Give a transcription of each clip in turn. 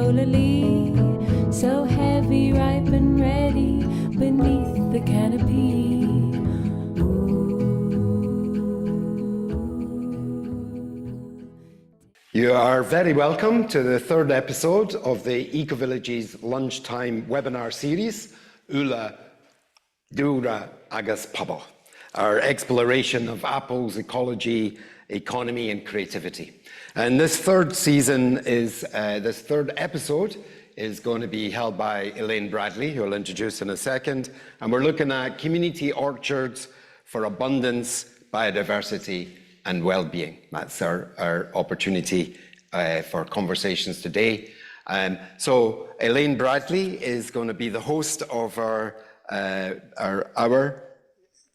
solely, so heavy, ripe and ready beneath the canopy. You are very welcome to the third episode of the Ecovillage's lunchtime webinar series, Úlla, Dúlra agus Pobal, our exploration of apples, ecology, economy and creativity. And this third episode is going to be held by Elaine Bradley, who I'll introduce in a second. And we're looking at community orchards for abundance, biodiversity, and well-being. That's our opportunity for conversations today. So Elaine Bradley is going to be the host of our hour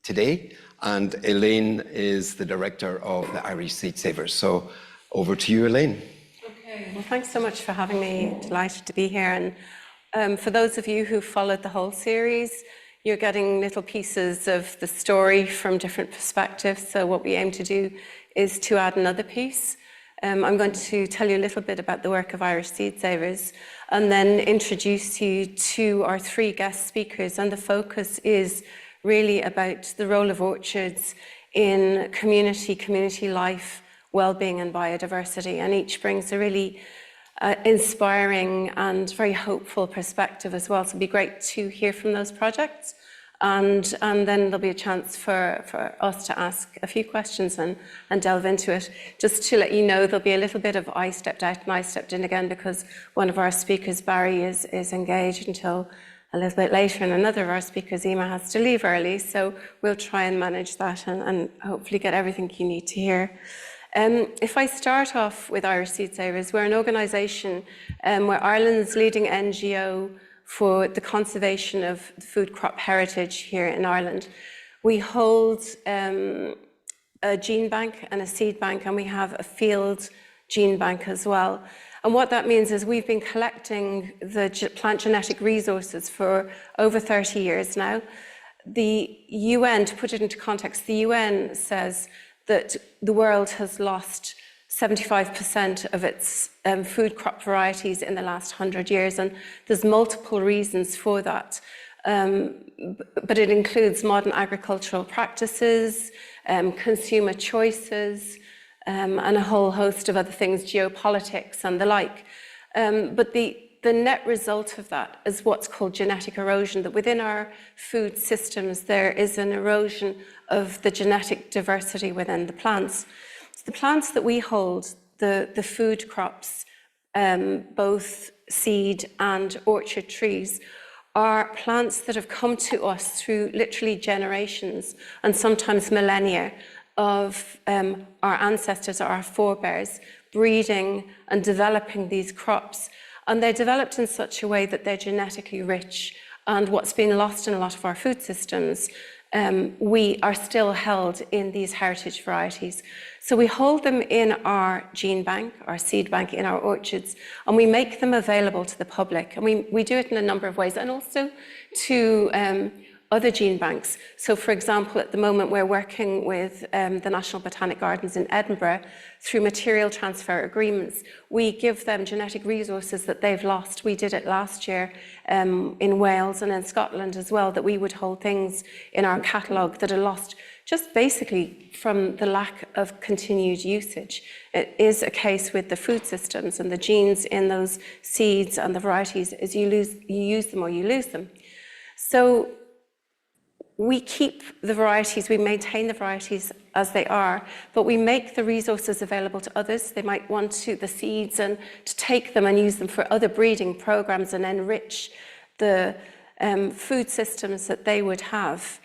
today, and Elaine is the director of the Irish Seed Savers. So over to you, Elaine. Okay, well, thanks so much for having me. Delighted to be here. And for those of you who followed the whole series, you're getting little pieces of the story from different perspectives. So what we aim to do is to add another piece. I'm going to tell you a little bit about the work of Irish Seed Savers and then introduce you to our three guest speakers. And the focus is really about the role of orchards in community life, well-being and biodiversity. And each brings a really inspiring and very hopeful perspective as well. So it'd be great to hear from those projects. And then there'll be a chance for us to ask a few questions and delve into it. Just to let you know, there'll be a little bit of I stepped out and I stepped in again because one of our speakers, Barry, is engaged until a little bit later, and another of our speakers, Emma, has to leave early. So we'll try and manage that and hopefully get everything you need to hear. If I start off with Irish Seed Savers, we're an organisation we're Ireland's leading NGO for the conservation of the food crop heritage here in Ireland. We hold a gene bank and a seed bank, and we have a field gene bank as well. And what that means is we've been collecting the plant genetic resources for over 30 years now. The UN, to put it into context, the UN says that the world has lost 75% of its food crop varieties in the last 100 years, and there's multiple reasons for that. But it includes modern agricultural practices, consumer choices, and a whole host of other things, geopolitics and the like. But the net result of that is what's called genetic erosion, that within our food systems there is an erosion of the genetic diversity within the plants. So the plants that we hold, the food crops, both seed and orchard trees, are plants that have come to us through literally generations and sometimes millennia of our ancestors or our forebears breeding and developing these crops. And they're developed in such a way that they're genetically rich. And what's been lost in a lot of our food systems, we are still held in these heritage varieties. So we hold them in our gene bank, our seed bank, in our orchards, and we make them available to the public. And we do it in a number of ways, and also to other gene banks. So for example, at the moment, we're working with the National Botanic Gardens in Edinburgh through material transfer agreements. We give them genetic resources that they've lost. We did it last year in Wales and in Scotland as well, that we would hold things in our catalogue that are lost just basically from the lack of continued usage. It is a case with the food systems and the genes in those seeds and the varieties is you use them or you lose them. So we keep the varieties, we maintain the varieties as they are, but we make the resources available to others. They might want the seeds and to take them and use them for other breeding programs and enrich the food systems that they would have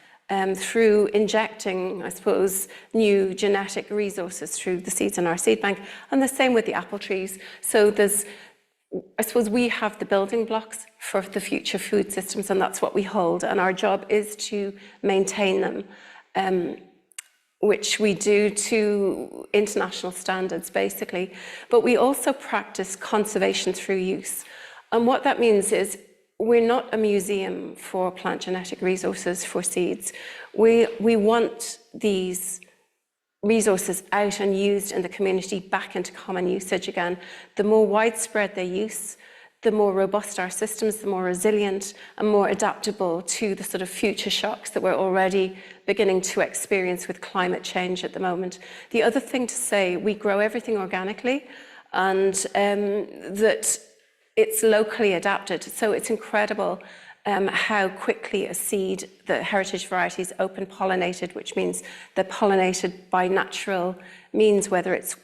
through injecting, I suppose, new genetic resources through the seeds in our seed bank. And the same with the apple trees. So I suppose we have the building blocks for the future food systems, and that's what we hold. And our job is to maintain them, which we do to international standards, basically. But we also practice conservation through use. And what that means is we're not a museum for plant genetic resources for seeds. We want these resources out and used in the community back into common usage again. The more widespread their use, the more robust our systems, the more resilient and more adaptable to the sort of future shocks that we're already beginning to experience with climate change at the moment. The other thing to say, we grow everything organically, and that it's locally adapted. So it's incredible how quickly a seed, the heritage varieties, open pollinated, which means they're pollinated by natural means, whether it's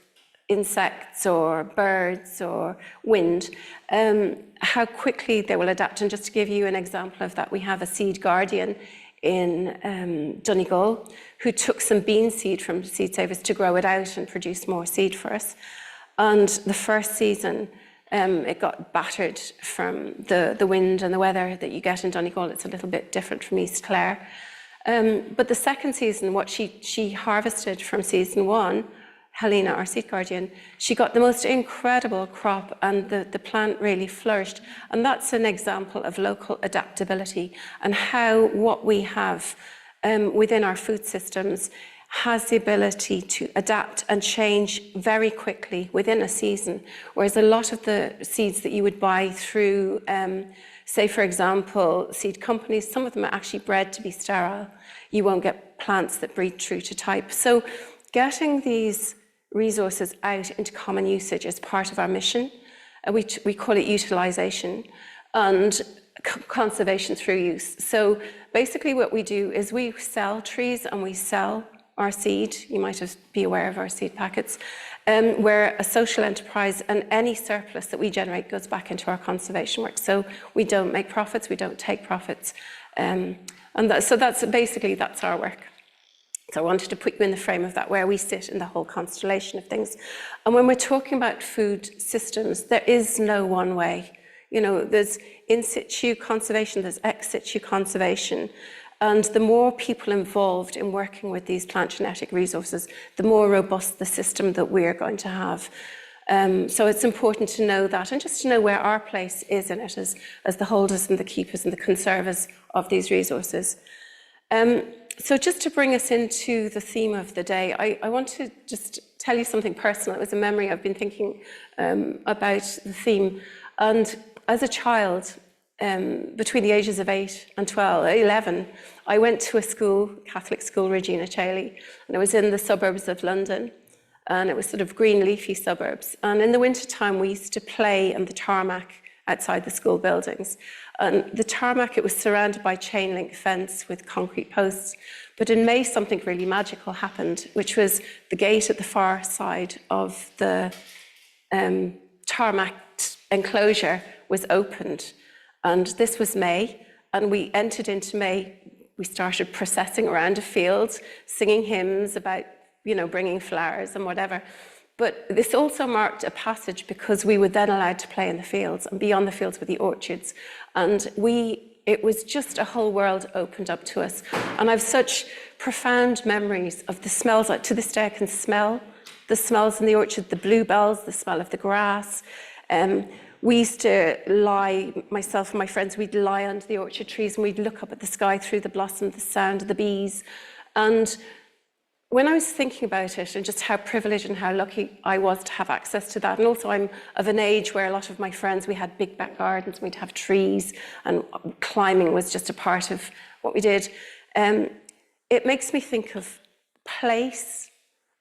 insects or birds or wind, how quickly they will adapt. And just to give you an example of that, we have a seed guardian in Donegal who took some bean seed from Seed Savers to grow it out and produce more seed for us. And the first season, it got battered from the wind and the weather that you get in Donegal. It's a little bit different from East Clare. But the second season, what she harvested from season one, Helena, our seed guardian, she got the most incredible crop, and the plant really flourished. And that's an example of local adaptability and how what we have within our food systems has the ability to adapt and change very quickly within a season, whereas a lot of the seeds that you would buy through, say, for example, seed companies, some of them are actually bred to be sterile. You won't get plants that breed true to type. So getting these resources out into common usage is part of our mission. We call it utilization and conservation through use. So basically what we do is we sell trees and we sell our seed. You might be aware of our seed packets. We're a social enterprise, and any surplus that we generate goes back into our conservation work. So we don't make profits, we don't take profits. So that's our work. So I wanted to put you in the frame of that, where we sit in the whole constellation of things. And when we're talking about food systems, there is no one way. You know, there's in situ conservation, there's ex situ conservation. And the more people involved in working with these plant genetic resources, the more robust the system that we're going to have. So it's important to know that, and just to know where our place is in it as the holders and the keepers and the conservers of these resources. So just to bring us into the theme of the day, I want to just tell you something personal. It was a memory. I've been thinking about the theme. And as a child, between the ages of 8 and 11, I went to a school, Catholic school, Regina Caeli, and it was in the suburbs of London. And it was sort of green, leafy suburbs. And in the wintertime, we used to play on the tarmac outside the school buildings. And the tarmac, it was surrounded by chain link fence with concrete posts. But in May, something really magical happened, which was the gate at the far side of the tarmac enclosure was opened. And this was May, and we entered into May. We started processing around a field, singing hymns about, you know, bringing flowers and whatever. But this also marked a passage, because we were then allowed to play in the fields, and beyond the fields were the orchards. And it was just a whole world opened up to us. And I've such profound memories of the smells. Like, to this day, I can smell the smells in the orchard, the bluebells, the smell of the grass. We used to lie, myself and my friends, we'd lie under the orchard trees and we'd look up at the sky through the blossom, the sound of the bees. And when I was thinking about it and just how privileged and how lucky I was to have access to that, and also I'm of an age where a lot of my friends, we had big back gardens, we'd have trees, and climbing was just a part of what we did. It makes me think of place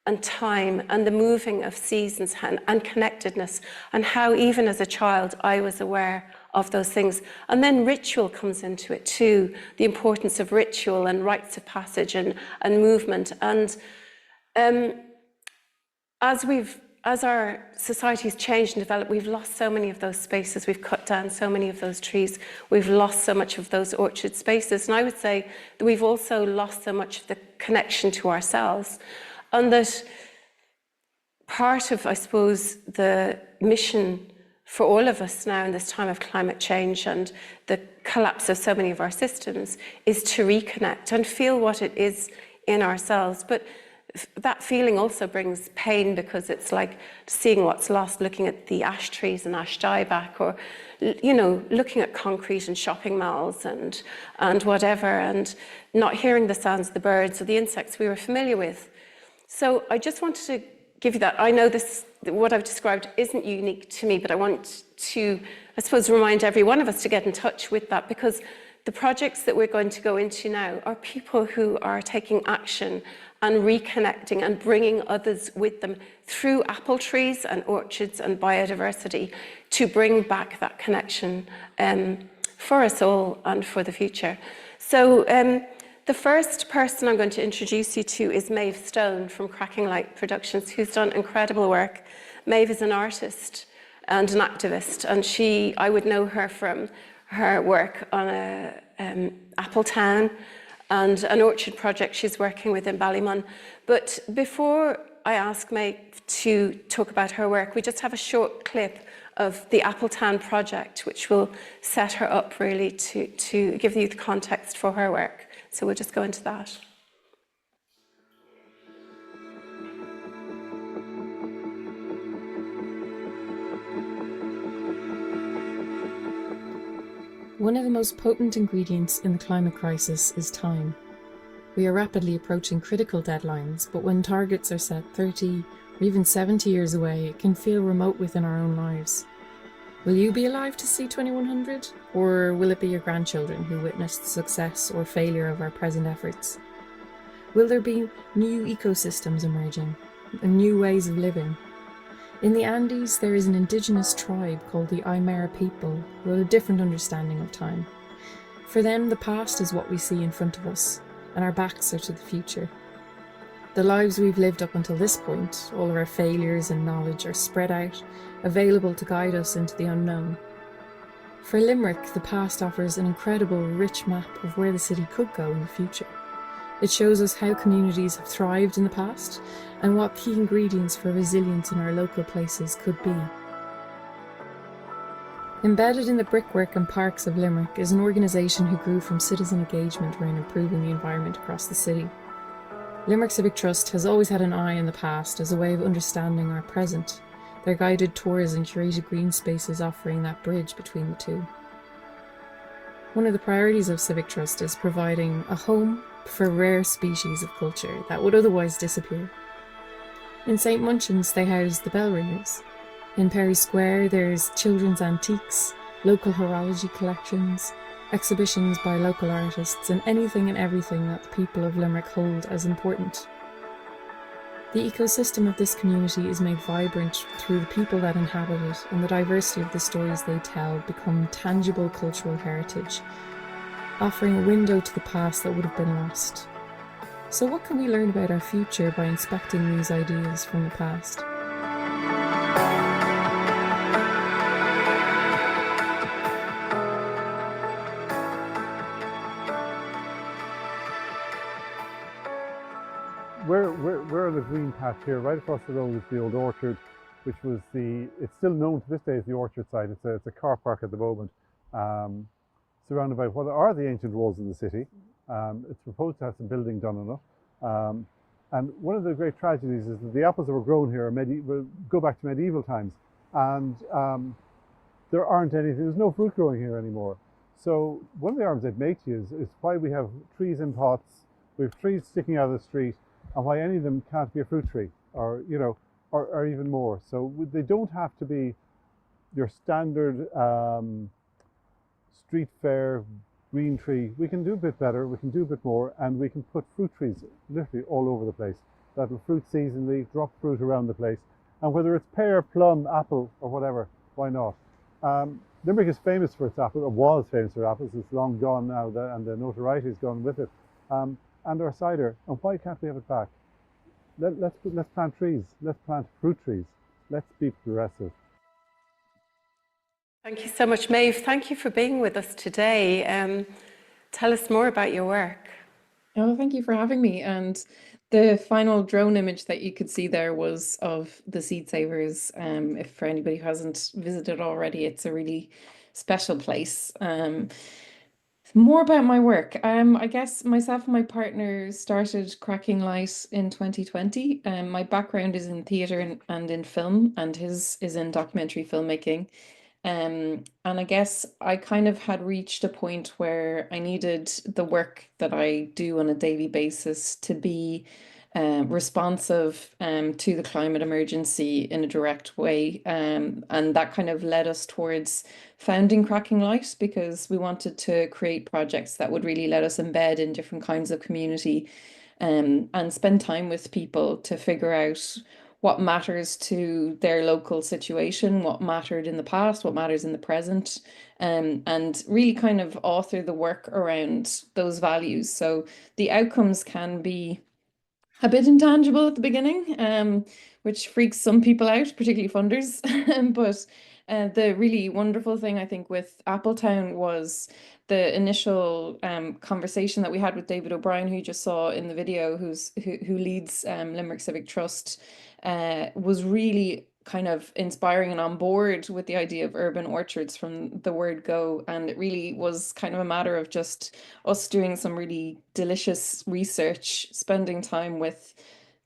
and time and the moving of seasons and connectedness, and how even as a child I was aware of those things. And then ritual comes into it too, the importance of ritual and rites of passage and movement. And as our society's changed and developed, we've lost so many of those spaces, we've cut down so many of those trees, we've lost so much of those orchard spaces. And I would say that we've also lost so much of the connection to ourselves. And that part of, I suppose, the mission for all of us now in this time of climate change and the collapse of so many of our systems is to reconnect and feel what it is in ourselves. But that feeling also brings pain, because it's like seeing what's lost, looking at the ash trees and ash dieback, or, you know, looking at concrete and shopping malls and whatever, and not hearing the sounds of the birds or the insects we were familiar with. So I just wanted to give you that. I know this, what I've described isn't unique to me, but I want to, I suppose, remind every one of us to get in touch with that, because the projects that we're going to go into now are people who are taking action and reconnecting and bringing others with them through apple trees and orchards and biodiversity to bring back that connection for us all and for the future. So the first person I'm going to introduce you to is Maeve Stone from Cracking Light Productions, who's done incredible work. Maeve is an artist and an activist, and I would know her from her work on Apple Town and an orchard project she's working with in Ballymun. But before I ask Maeve to talk about her work, we just have a short clip of the Apple Town project, which will set her up really to give you the context for her work. So we'll just go into that. One of the most potent ingredients in the climate crisis is time. We are rapidly approaching critical deadlines, but when targets are set 30 or even 70 years away, it can feel remote within our own lives. Will you be alive to see 2100? Or will it be your grandchildren who witness the success or failure of our present efforts? Will there be new ecosystems emerging and new ways of living? In the Andes, there is an indigenous tribe called the Aymara people who have a different understanding of time. For them, the past is what we see in front of us, and our backs are to the future. The lives we've lived up until this point, all of our failures and knowledge are spread out, available to guide us into the unknown. For Limerick, the past offers an incredible, rich map of where the city could go in the future. It shows us how communities have thrived in the past and what key ingredients for resilience in our local places could be. Embedded in the brickwork and parks of Limerick is an organisation who grew from citizen engagement around improving the environment across the city. Limerick Civic Trust has always had an eye on the past as a way of understanding our present, their guided tours and curated green spaces offering that bridge between the two. One of the priorities of Civic Trust is providing a home for rare species of culture that would otherwise disappear. In St Munchin's they house the bell ringers. In Perry Square there's children's antiques, local horology collections, exhibitions by local artists, and anything and everything that the people of Limerick hold as important. The ecosystem of this community is made vibrant through the people that inhabit it, and the diversity of the stories they tell become tangible cultural heritage, offering a window to the past that would have been lost. So what can we learn about our future by inspecting these ideas from the past? We're on the green patch here. Right across the road is the old orchard, which was it's still known to this day as the orchard site. It's a car park at the moment, surrounded by what are the ancient walls of the city. It's proposed to have some building done on it. And one of the great tragedies is that the apples that were grown here go back to medieval times, and there aren't anything, there's no fruit growing here anymore. So one of the arguments I'd make to you is why we have trees in pots, we have trees sticking out of the street, and why any of them can't be a fruit tree, or or even more. So they don't have to be your standard street fair green tree. We can do a bit better, we can do a bit more, and we can put fruit trees literally all over the place that will fruit seasonally, drop fruit around the place, and whether it's pear, plum, apple, or whatever, why not? Limerick is famous for its apples, or was famous for apples. It's long gone now, and the notoriety has gone with it. And our cider, and why can't we have it back? Let's plant trees, let's plant fruit trees, let's be progressive. Thank you so much, Maeve. Thank you for being with us today. Tell us more about your work. Oh, thank you for having me. And the final drone image that you could see there was of the Seed Savers. If for anybody who hasn't visited already, it's a really special place. More about my work. I guess myself and my partner started Cracking Light in 2020. My background is in theatre and in film, and his is in documentary filmmaking. And I guess I kind of had reached a point where I needed the work that I do on a daily basis to be responsive to the climate emergency in a direct way. And that kind of led us towards founding Cracking Light, because we wanted to create projects that would really let us embed in different kinds of community, and spend time with people to figure out what matters to their local situation, what mattered in the past, what matters in the present, and really kind of author the work around those values. So the outcomes can be a bit intangible at the beginning, which freaks some people out, particularly funders. But the really wonderful thing, I think, with Appletown was the initial conversation that we had with David O'Brien, who you just saw in the video, who leads Limerick Civic Trust, was really kind of inspiring and on board with the idea of urban orchards from the word go. And it really was kind of a matter of just us doing some really delicious research, spending time with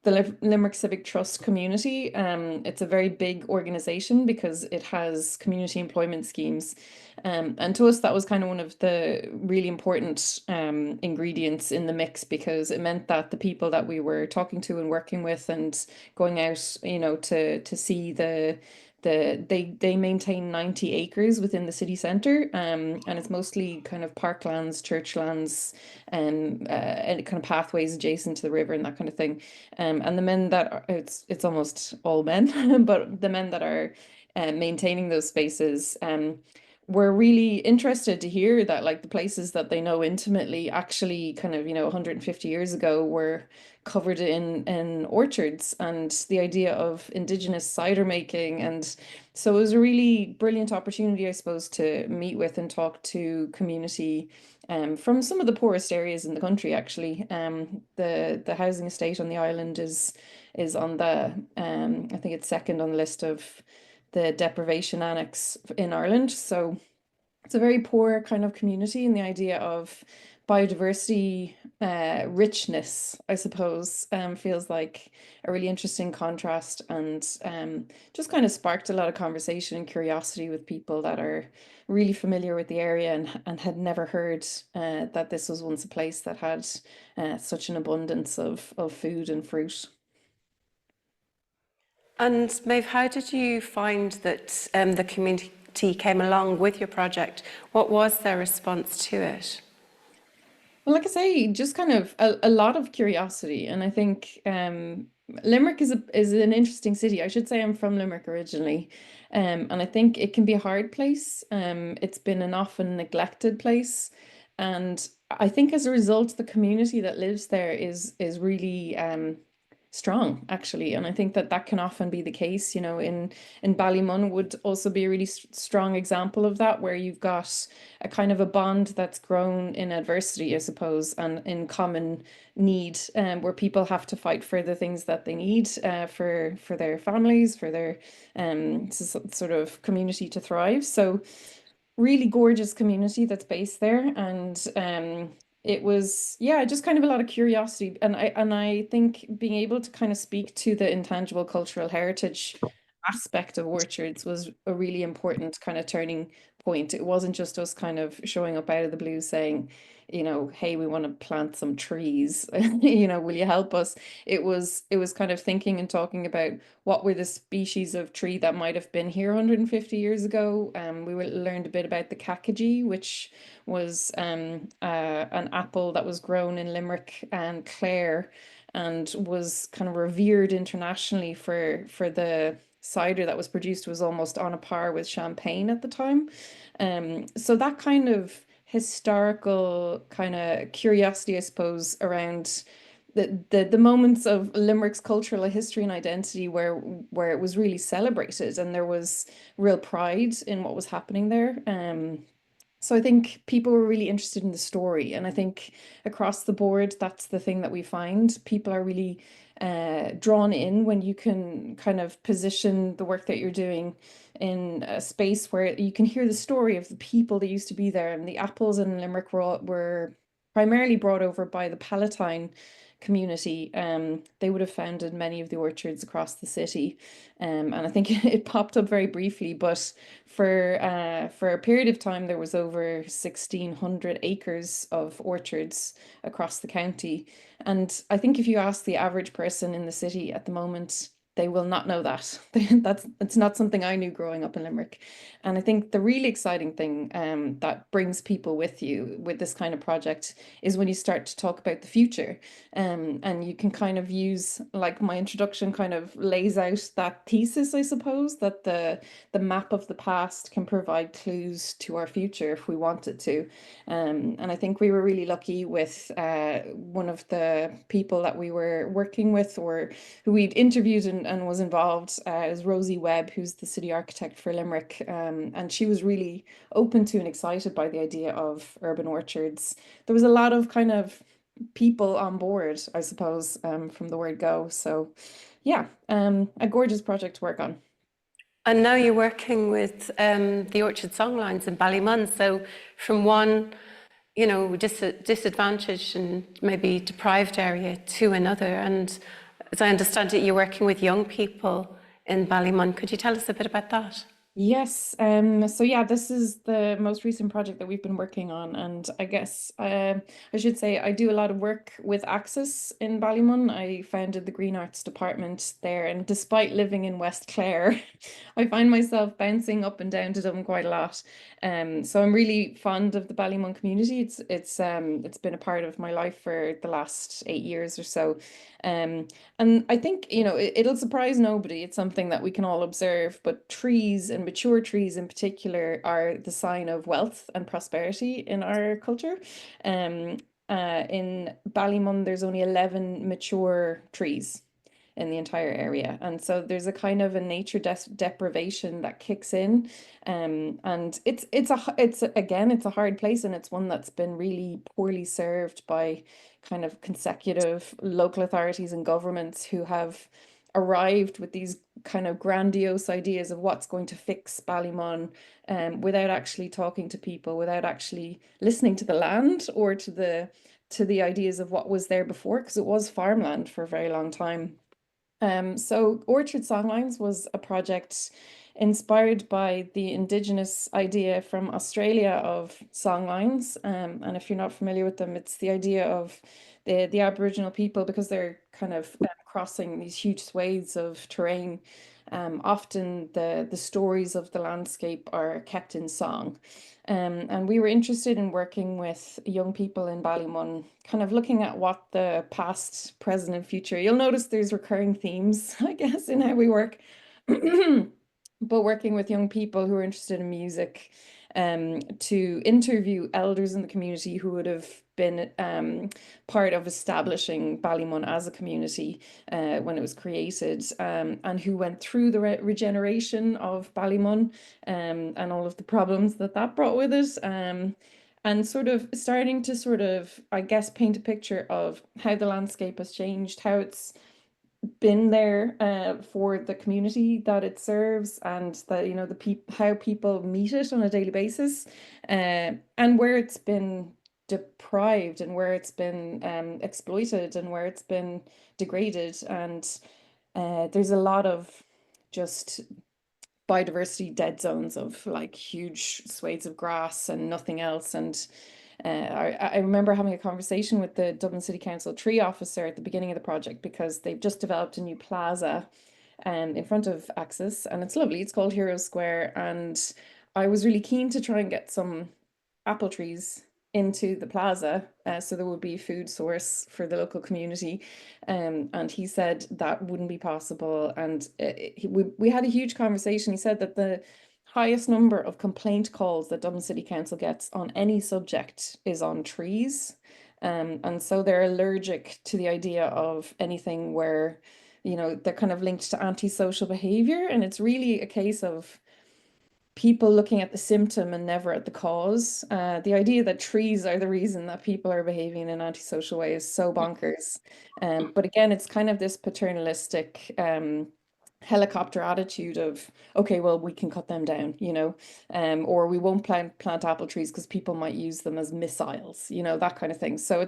the Limerick Civic Trust community. It's a very big organization because it has community employment schemes. And to us, that was kind of one of the really important ingredients in the mix, because it meant that the people that we were talking to and working with and going out, you know, to see they maintain 90 acres within the city centre, and it's mostly kind of parklands, churchlands, and kind of pathways adjacent to the river and that kind of thing. And the men that are, it's almost all men, but the men that are maintaining those spaces, were really interested to hear that, like, the places that they know intimately actually kind of, you know, 150 years ago were covered in orchards, and the idea of indigenous cider making. And so it was a really brilliant opportunity, I suppose, to meet with and talk to community from some of the poorest areas in the country, actually. The housing estate on the island is on the I think it's second on the list of the deprivation annex in Ireland. So it's a very poor kind of community, and the idea of biodiversity richness, I suppose, feels like a really interesting contrast, and just kind of sparked a lot of conversation and curiosity with people that are really familiar with the area and had never heard that this was once a place that had such an abundance of food and fruit. And Maeve, how did you find that the community came along with your project? What was their response to it? Well, like I say, just kind of a lot of curiosity. And I think Limerick is an interesting city. I should say I'm from Limerick originally. And I think it can be a hard place. It's been an often neglected place. And I think as a result, the community that lives there is really strong, actually. And I think that can often be the case, you know, in Ballymun would also be a really strong example of that, where you've got a kind of a bond that's grown in adversity, I suppose, and in common need, where people have to fight for the things that they need for their families, for their sort of community to thrive. So really gorgeous community that's based there. And it was, yeah, just kind of a lot of curiosity. And I think being able to kind of speak to the intangible cultural heritage aspect of orchards was a really important kind of turning point. It wasn't just us kind of showing up out of the blue saying, you know, hey, we want to plant some trees, you know, will you help us? It was kind of thinking and talking about what were the species of tree that might have been here 150 years ago. We learned a bit about the cacagee, which was an apple that was grown in Limerick and Clare, and was kind of revered internationally for the cider that was produced, was almost on a par with champagne at the time. So that kind of historical kind of curiosity, I suppose, around the moments of Limerick's cultural history and identity where it was really celebrated and there was real pride in what was happening there. So I think people were really interested in the story, and I think across the board, that's the thing that we find. People are really drawn in when you can kind of position the work that you're doing in a space where you can hear the story of the people that used to be there. And the apples in Limerick were primarily brought over by the Palatine community. They would have founded many of the orchards across the city, and I think it popped up very briefly, but for a period of time there was over 1,600 acres of orchards across the county. And I think if you ask the average person in the city at the moment, they will not know that. It's not something I knew growing up in Limerick. And I think the really exciting thing that brings people with you with this kind of project is when you start to talk about the future. And you can kind of use, like my introduction kind of lays out that thesis, I suppose, that the map of the past can provide clues to our future if we want it to. And I think we were really lucky with one of the people that we were working with, or who we'd interviewed and was involved, is Rosie Webb, who's the city architect for Limerick. And she was really open to and excited by the idea of urban orchards. There was a lot of kind of people on board, I suppose, from the word go. So yeah, a gorgeous project to work on. And now you're working with the Orchard Songlines in Ballymun. So from one, disadvantaged and maybe deprived area to another. And as I understand it, you're working with young people in Ballymun. Could you tell us a bit about that? Yes, so yeah, this is the most recent project that we've been working on, and I guess I should say I do a lot of work with Axis in Ballymun. I founded the Green Arts department there, and despite living in West Clare, I find myself bouncing up and down to Dublin quite a lot. So I'm really fond of the Ballymun community. It's been a part of my life for the last 8 years or so. And I think, it'll surprise nobody. It's something that we can all observe, but trees, and mature trees in particular, are the sign of wealth and prosperity in our culture. In Ballymun, there's only 11 mature trees in the entire area. And so there's a kind of a nature deprivation that kicks in. And it's a hard place, and it's one that's been really poorly served by kind of consecutive local authorities and governments who have arrived with these kind of grandiose ideas of what's going to fix Ballymun, without actually talking to people, without actually listening to the land or to the ideas of what was there before, because it was farmland for a very long time. So Orchard Songlines was a project inspired by the indigenous idea from Australia of songlines. And if you're not familiar with them, it's the idea of the Aboriginal people, because they're kind of crossing these huge swathes of terrain. Often the stories of the landscape are kept in song. And we were interested in working with young people in Ballymun, kind of looking at what the past, present, and future. You'll notice there's recurring themes, I guess, in how we work. But working with young people who are interested in music, to interview elders in the community who would have been part of establishing Ballymun as a community when it was created, and who went through the regeneration of Ballymun, and all of the problems that brought with it. And sort of starting to I guess, paint a picture of how the landscape has changed, how it's been there for the community that it serves, and how people meet it on a daily basis, and where it's been deprived, and where it's been exploited, and where it's been degraded. And there's a lot of just biodiversity dead zones of like huge swathes of grass and nothing else. And I remember having a conversation with the Dublin City Council tree officer at the beginning of the project, because they've just developed a new plaza in front of Axis, and it's lovely. It's called Hero Square, and I was really keen to try and get some apple trees into the plaza, so there would be a food source for the local community. And he said that wouldn't be possible. And we had a huge conversation. He said that the highest number of complaint calls that Dublin City Council gets on any subject is on trees. And so they're allergic to the idea of anything where, they're kind of linked to antisocial behavior. And it's really a case of people looking at the symptom and never at the cause. The idea that trees are the reason that people are behaving in an antisocial way is so bonkers. But again, it's kind of this paternalistic helicopter attitude of, okay, well, we can cut them down, or we won't plant apple trees because people might use them as missiles, that kind of thing. So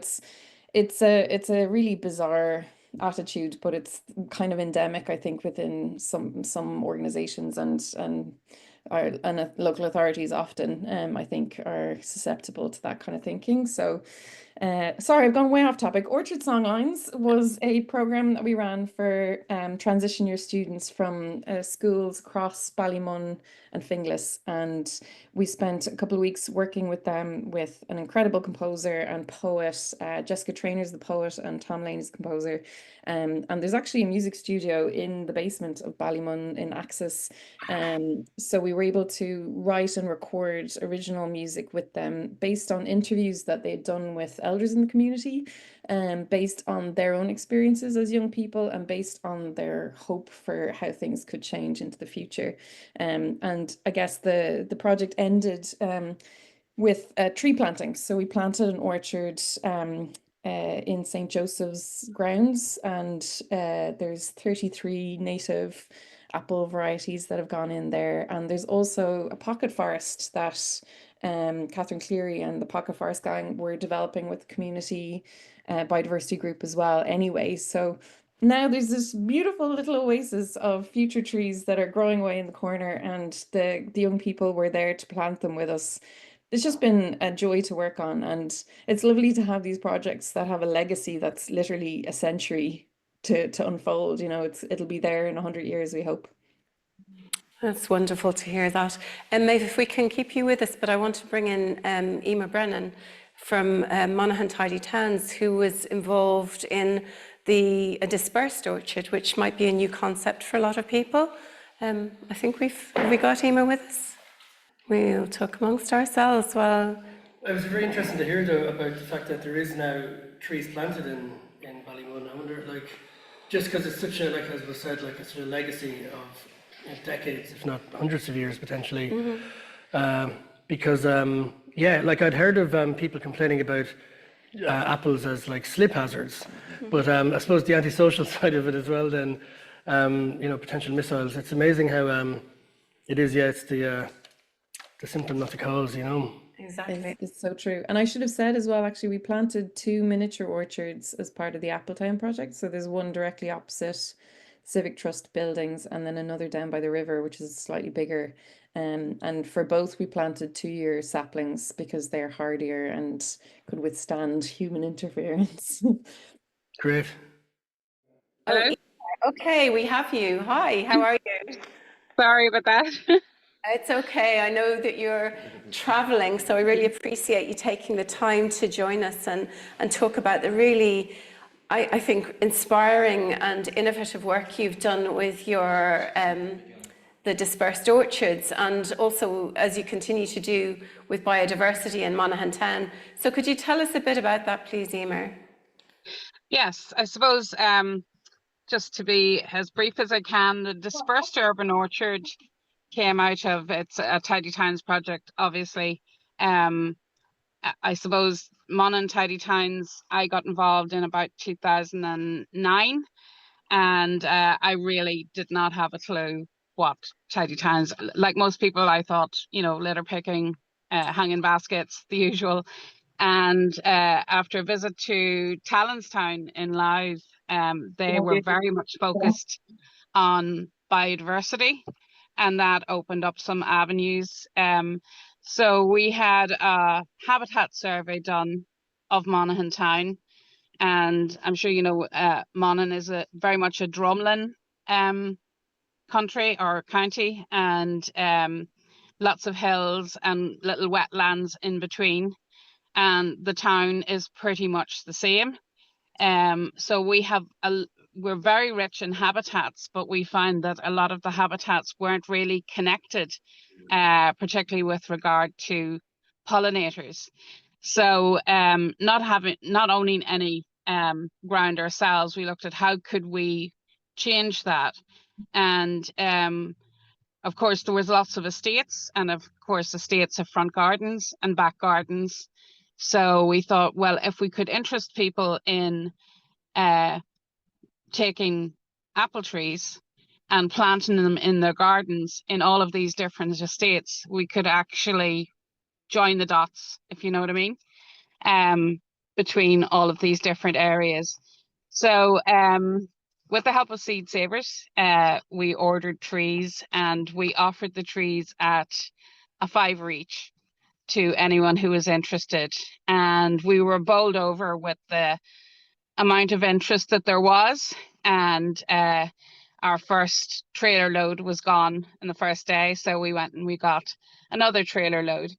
it's a really bizarre attitude, but it's kind of endemic, I think, within some organizations and local authorities often, I think, are susceptible to that kind of thinking. So, sorry, I've gone way off topic. Orchard Songlines was a program that we ran for transition year students from schools across Ballymun and Finglas, and we spent a couple of weeks working with them with an incredible composer and poet. Jessica Trainor's the poet and Tom Lane is the composer. And there's actually a music studio in the basement of Ballymun in Axis. So we were able to write and record original music with them based on interviews that they'd done with elders in the community, based on their own experiences as young people and based on their hope for how things could change into the future. And I guess the project ended with tree planting. So we planted an orchard in St. Joseph's grounds, and there's 33 native apple varieties that have gone in there. And there's also a pocket forest that Catherine Cleary and the Pocket Forest Gang were developing with the community biodiversity group as well anyway. So now there's this beautiful little oasis of future trees that are growing away in the corner, and the young people were there to plant them with us. It's just been a joy to work on, and it's lovely to have these projects that have a legacy that's literally a century to unfold. You know, it'll be there in 100 years, we hope. That's wonderful to hear that. And Maeve, if we can keep you with us, but I want to bring in Emer Brennan from Monaghan Tidy Towns, who was involved in a dispersed orchard, which might be a new concept for a lot of people. I think have we got Emer with us? We'll talk amongst ourselves. Well, it was very interesting to hear though about the fact that there is now trees planted in Ballymun. I wonder, like, just because it's such a, like as was said, like it's a legacy of decades, if not hundreds of years potentially. Because yeah, like I'd heard of people complaining about apples as like slip hazards, but I suppose the antisocial side of it as well. Then you know, potential missiles. It's amazing how it is. Yeah, it's the symptom, not the cause, you know. exactly. It's so true. And I should have said as well, actually, we planted 2 miniature orchards as part of the Appletown project. So there's one directly opposite Civic Trust buildings, and then another down by the river, which is slightly bigger. And for both, we planted 2-year saplings because they're hardier and could withstand human interference. Great. Hello? Okay, we have you. Hi, how are you? Sorry about that. It's okay. I know that you're traveling, so I really appreciate you taking the time to join us and talk about the really, I think, inspiring and innovative work you've done with your the dispersed orchards, and also as you continue to do with biodiversity in Monaghan Town. So could you tell us a bit about that, please, Emer? Yes, I suppose just to be as brief as I can, the dispersed urban orchard came out of it's a Tidy Towns project, obviously. I suppose Monaghan Tidy Towns, I got involved in about 2009, and I really did not have a clue what Tidy Towns, like most people, I thought, you know, litter picking, hanging baskets, the usual. And after a visit to Talonstown in Louth, they were very much focused on biodiversity, and that opened up some avenues. So we had a habitat survey done of Monaghan Town, and I'm sure you know Monaghan is very much a drumlin country or county, and lots of hills and little wetlands in between, and the town is pretty much the same. So we're very rich in habitats, but we find that a lot of the habitats weren't really connected, particularly with regard to pollinators. So not owning any ground ourselves, we looked at how could we change that. And of course, there was lots of estates, and of course, estates have front gardens and back gardens. So we thought, well, if we could interest people in taking apple trees and planting them in their gardens in all of these different estates, we could actually join the dots, if you know what I mean. between all of these different areas. So with the help of Seed Savers, we ordered trees and we offered the trees at a £5 each to anyone who was interested. And we were bowled over with the amount of interest that there was. And our first trailer load was gone in the first day. So we went and we got another trailer load.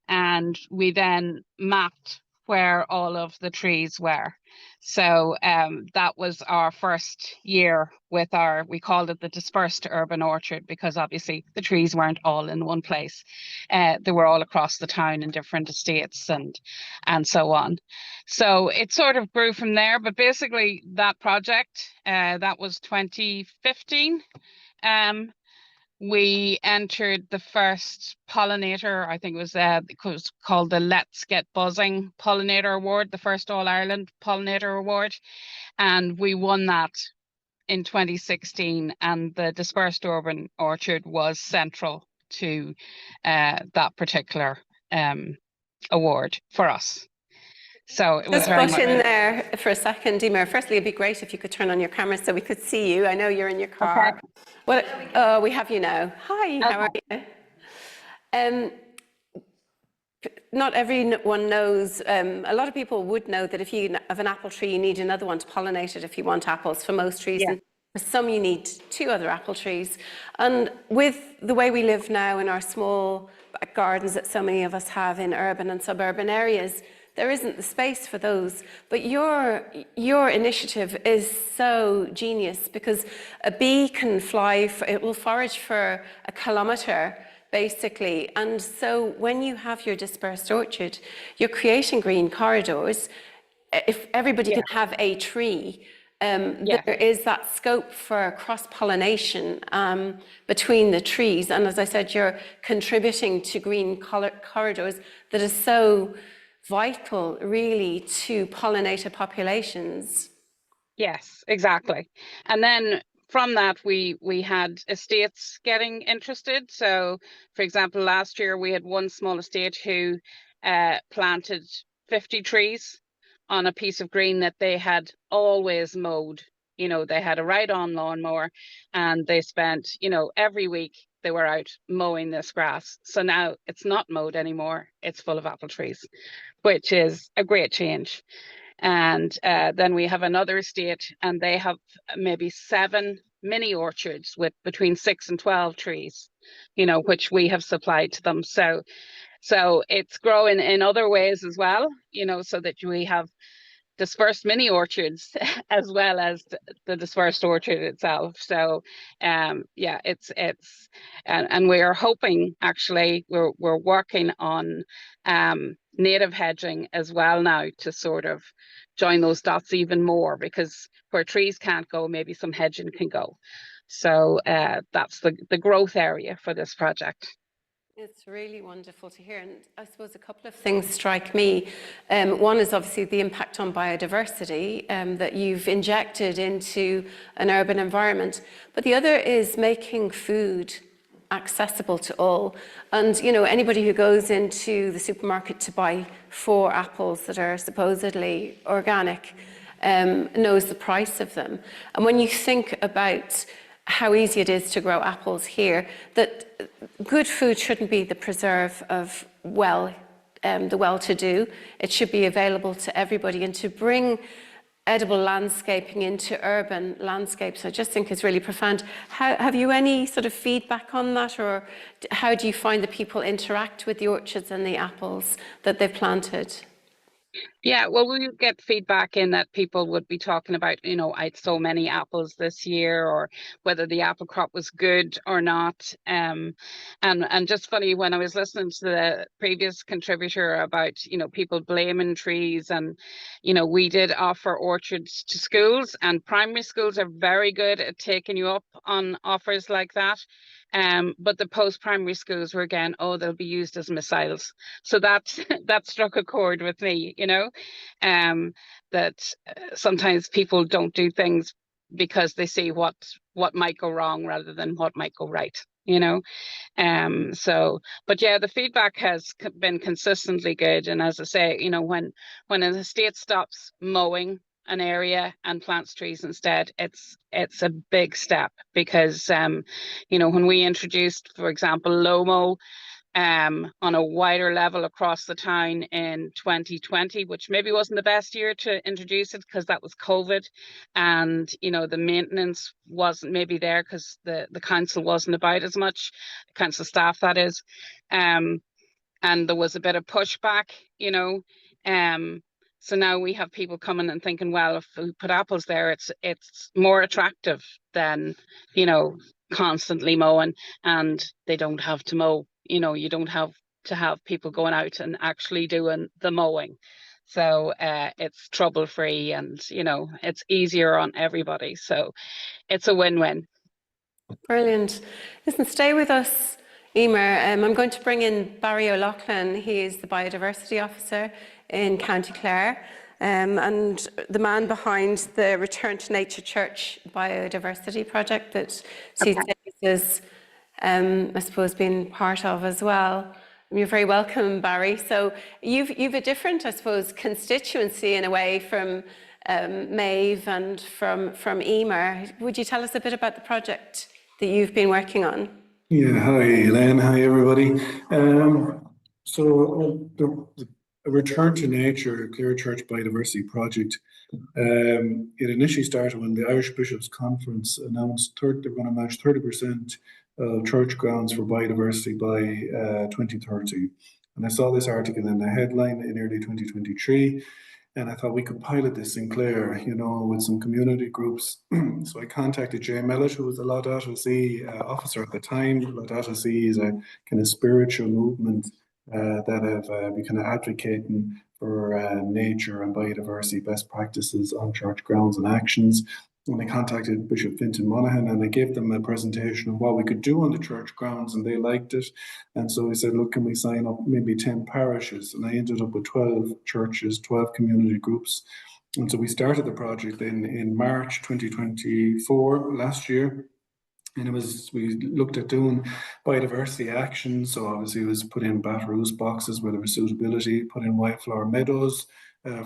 And we then mapped where all of the trees were. So that was our first year with we called it the dispersed urban orchard, because obviously the trees weren't all in one place. They were all across the town in different estates and so on. So it sort of grew from there, but basically that project, that was 2015. We entered the first pollinator, I think it was called the Let's Get Buzzing Pollinator Award, the first All-Ireland Pollinator Award. And we won that in 2016. And the Dispersed Urban Orchard was central to that particular award for us. So it was Just very butt much in there for a second, Emer. Firstly, it'd be great if you could turn on your camera so we could see you. I know you're in your car. Okay. Oh, we have you now. Hi, how are you? Not everyone knows, a lot of people would know that if you have an apple tree, you need another one to pollinate it if you want apples for most trees. Yeah. And for some, you need 2 other apple trees. And with the way we live now in our small back gardens that so many of us have in urban and suburban areas, there isn't the space for those. But your initiative is so genius, because a bee can fly, it will forage for a kilometre, basically. And so when you have your dispersed orchard, you're creating green corridors. If everybody can have a tree, there is that scope for cross-pollination between the trees. And as I said, you're contributing to green corridors that is so vital, really, to pollinator populations. Yes, exactly. And then from that, we had estates getting interested. So, for example, last year we had one small estate who planted 50 trees on a piece of green that they had always mowed. You know, they had a ride-on lawnmower, and they spent, you know, every week they were out mowing this grass. So now it's not mowed anymore. It's full of apple trees, which is a great change. And then we have another estate, and they have maybe 7 mini orchards with between 6 and 12 trees, you know, which we have supplied to them. So it's growing in other ways as well, you know, so that we have dispersed mini orchards as well as the dispersed orchard itself. So yeah, and we are hoping, actually we're working on native hedging as well now, to sort of join those dots even more, because where trees can't go, maybe some hedging can go. So that's the growth area for this project. It's really wonderful to hear. And I suppose a couple of things strike me. One is obviously the impact on biodiversity that you've injected into an urban environment. But the other is making food accessible to all. And, you know, anybody who goes into the supermarket to buy 4 apples that are supposedly organic knows the price of them. And when you think about how easy it is to grow apples here, that good food shouldn't be the preserve of the well-to-do. It should be available to everybody, and to bring edible landscaping into urban landscapes, I just think is really profound. Have you any sort of feedback on that, or how do you find that people interact with the orchards and the apples that they've planted? Yeah, well, we get feedback in that people would be talking about, you know, I had so many apples this year, or whether the apple crop was good or not. And just funny, when I was listening to the previous contributor about, you know, people blaming trees, and, you know, we did offer orchards to schools, and primary schools are very good at taking you up on offers like that. But the post-primary schools were again, oh, they'll be used as missiles. So that struck a chord with me, you know, that sometimes people don't do things because they see what might go wrong rather than what might go right, you know. But yeah, the feedback has been consistently good. And as I say, you know, when an estate stops mowing an area and plants trees instead, it's a big step, because you know, when we introduced, for example, low mow on a wider level across the town in 2020, which maybe wasn't the best year to introduce it because that was COVID, and you know, the maintenance wasn't maybe there because the council wasn't about as much, council staff that is, and there was a bit of pushback, you know. So now we have people coming and thinking, well, if we put apples there, it's more attractive than, you know, constantly mowing, and they don't have to mow. You know, you don't have to have people going out and actually doing the mowing. So it's trouble free, and you know, it's easier on everybody. So it's a win-win. Brilliant. Listen, stay with us, Emer. I'm going to bring in Barry O'Loughlin. He is the biodiversity officer in County Clare, and the man behind the Return to Nature Church biodiversity project that has, I suppose, been part of as well. You're very welcome, Barry. So you've a different, I suppose, constituency in a way from Maeve and from Emer. Would you tell us a bit about the project that you've been working on? Yeah, hi Elaine, hi everybody. So the Return to Nature Clare Church Biodiversity Project, it initially started when the Irish Bishops' Conference announced they're going to match 30% of church grounds for biodiversity by 2030. And I saw this article in the headline in early 2023, and I thought we could pilot this in Clare, you know, with some community groups. So I contacted Jay Mellett, who was the Laudato Si officer at the time. Laudato Si is a kind of spiritual movement that have been kind of advocating for nature and biodiversity best practices on church grounds and actions. When I contacted Bishop Fintan Monaghan, and I gave them a presentation of what we could do on the church grounds, and they liked it. And so we said, look, can we sign up maybe 10 parishes? And I ended up with 12 churches, 12 community groups. And so we started the project in March 2024, last year. And we looked at doing biodiversity actions. So obviously it was put in Batteroos boxes where there was suitability, put in wildflower meadows.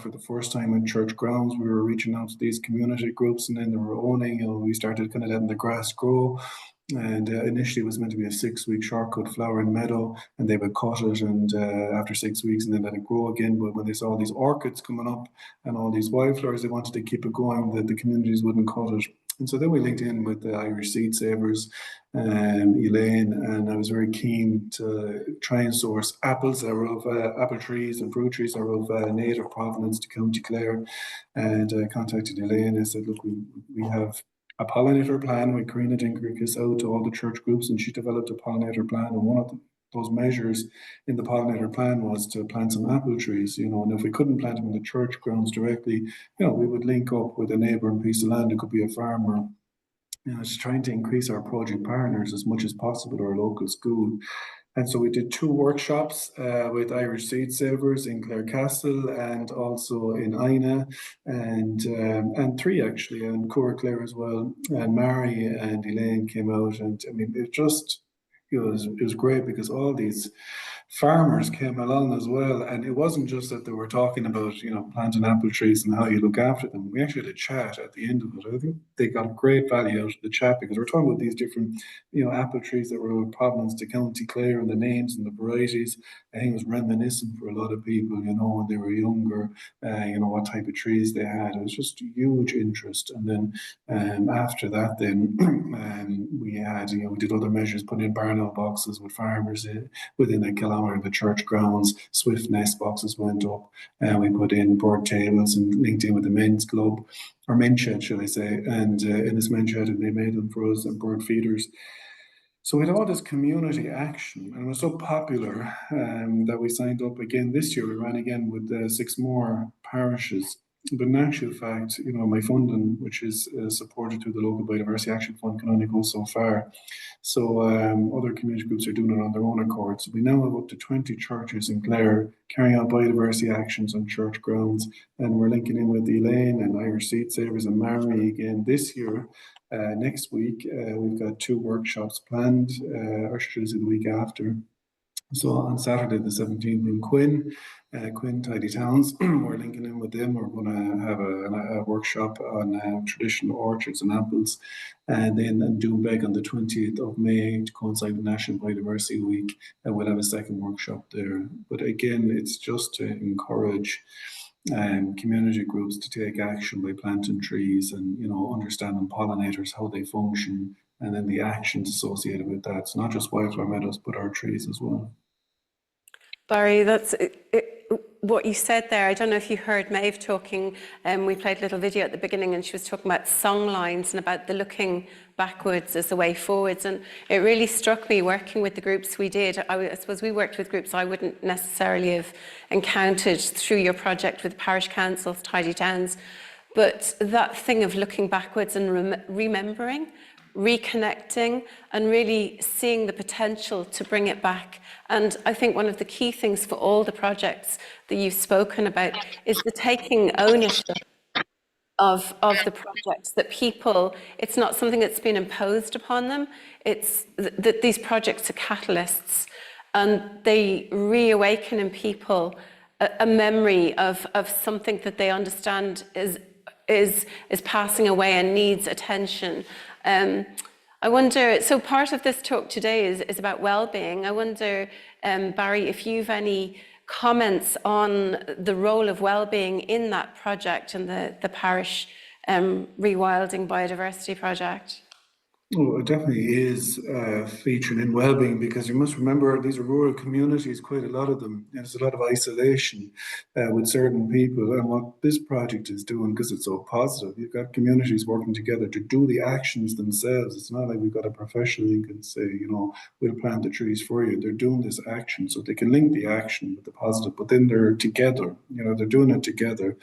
For the first time in church grounds, we were reaching out to these community groups, and then they were owning, you know, we started kind of letting the grass grow. And initially it was meant to be a 6-week shortcut flowering meadow, and they would cut it, and after 6 weeks, and then let it grow again. But when they saw all these orchids coming up and all these wildflowers, they wanted to keep it going, that the communities wouldn't cut it. And so then we linked in with the Irish Seed Savers, Elaine, and I was very keen to try and source apples that were of apple trees and fruit trees that were of native provenance to County Clare. And I contacted Elaine. I said, look, we have a pollinator plan with Karina Dinkerkis out to all the church groups, and she developed a pollinator plan. And one of those measures in the pollinator plan was to plant some apple trees, you know, and if we couldn't plant them in the church grounds directly, you know, we would link up with a neighbouring piece of land. It could be a farmer. You know, it's trying to increase our project partners as much as possible to our local school. And so we did 2 workshops with Irish Seed Savers in Clarecastle and also in Ina, and 3 actually, and Cora Clare as well. And Mary and Elaine came out, and I mean, it was great because all these farmers came along as well, and it wasn't just that they were talking about, you know, planting apple trees and how you look after them. We actually had a chat at the end of it. I think they got great value out of the chat because we're talking about these different, you know, apple trees that were of provenance to County Clare, and the names and the varieties. I think it was reminiscent for a lot of people, you know, when they were younger, you know, what type of trees they had. It was just huge interest. And then after that, then we had, you know, we did other measures, put in barn boxes with farmers within a kilometre of the church grounds. Swift nest boxes went up, and we put in bird tables and linked in with the men's club, or men's shed, shall I say. And in this men's shed, they made them for us, and bird feeders. So we had all this community action, and it was so popular that we signed up again this year. We ran again with 6 more parishes. But in actual fact, my funding, which is supported through the local biodiversity action fund, can only go so far. So other community groups are doing it on their own accord. So we now have up to 20 churches in Clare carrying out biodiversity actions on church grounds, and we're linking in with Elaine and Irish Seed Savers and Mary again this year. Next week, we've got 2 workshops planned, actually the week after. So on Saturday the 17th in Quinn Tidy Towns, we're linking in with them. We're going to have a workshop on traditional orchards and apples, and then in Doonbeg on the 20th of May to coincide with National Biodiversity Week, and we'll have a second workshop there. But again, it's just to encourage community groups to take action by planting trees and understanding pollinators, how they function, and then the actions associated with that. It's not just wildflower meadows, but our trees as well. Barry, that's what you said there. I don't know if you heard Maeve talking. We played a little video at the beginning, and she was talking about songlines and about the looking backwards as the way forwards. And it really struck me working with the groups we did. I suppose we worked with groups I wouldn't necessarily have encountered through your project with parish councils, Tidy Towns. But that thing of looking backwards and remembering, reconnecting, and really seeing the potential to bring it back. And I think one of the key things for all the projects that you've spoken about is the taking ownership of the projects, that people, it's not something that's been imposed upon them, it's that these projects are catalysts, and they reawaken in people a memory of something that they understand is passing away and needs attention. I wonder, so part of this talk today is about well-being. I wonder, Barry, if you've any comments on the role of well-being in that project and the parish rewilding biodiversity project. Oh, it definitely is featuring in wellbeing, because you must remember these are rural communities, quite a lot of them. There's a lot of isolation with certain people, and what this project is doing, because it's so positive, you've got communities working together to do the actions themselves. It's not like we've got a professional who can say, we'll plant the trees for you. They're doing this action, so they can link the action with the positive, but then they're together, they're doing it together.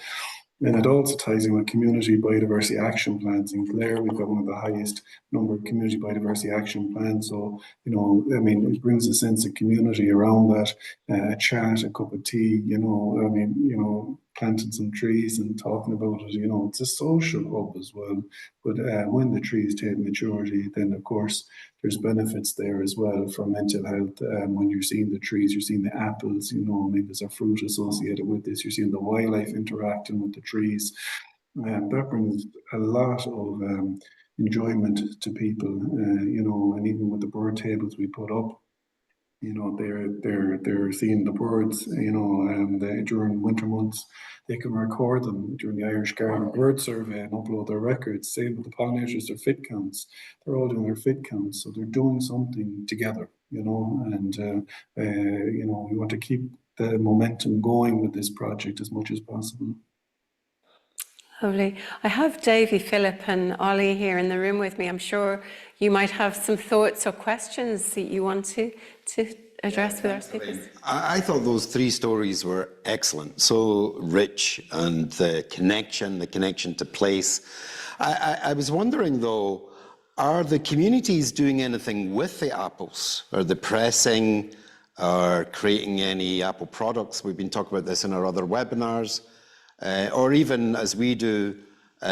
And it also ties in with community biodiversity action plans. In Clare, we've got one of the highest number of community biodiversity action plans. So, it brings a sense of community around that, a chat, a cup of tea, planting some trees and talking about it. It's a social hub as well. But when the trees take maturity, then of course there's benefits there as well for mental health. When you're seeing the trees, you're seeing the apples, there's a fruit associated with this. You're seeing the wildlife interacting with the trees. That brings a lot of enjoyment to people, and even with the bird tables we put up, they're seeing the birds, and during winter months, they can record them during the Irish Garden Bird Survey and upload their records. Same with the pollinators, their fit counts. They're all doing their fit counts, so they're doing something together, and we want to keep the momentum going with this project as much as possible. Lovely. I have Davy, Philip and Ollie here in the room with me. I'm sure you might have some thoughts or questions that you want to address with our speakers. I thought those 3 stories were excellent, so rich, and the connection to place. I was wondering though, are the communities doing anything with the apples? Are they pressing or creating any apple products? We've been talking about this in our other webinars. Or even as we do,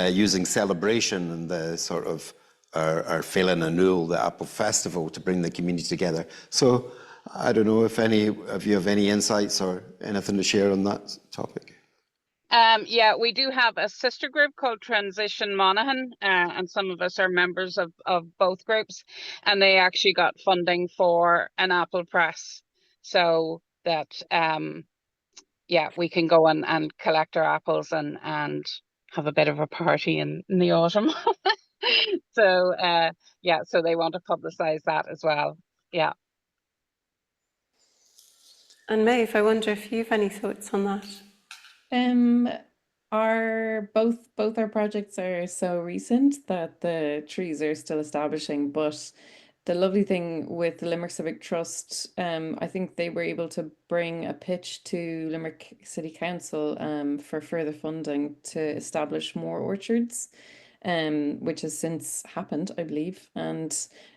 using celebration and the sort of our Filin and Úlla, the Apple Festival, to bring the community together. So I don't know if any of you have any insights or anything to share on that topic. Yeah, we do have a sister group called Transition Monaghan, and some of us are members of both groups, and they actually got funding for an apple press, so that we can go and collect our apples and have a bit of a party in the autumn. So so they want to publicize that as well. Yeah. And Maeve, I wonder if you've any thoughts on that. Both our projects are so recent that the trees are still establishing, but the lovely thing with the Limerick Civic Trust, I think they were able to bring a pitch to Limerick City Council for further funding to establish more orchards, which has since happened, I believe. And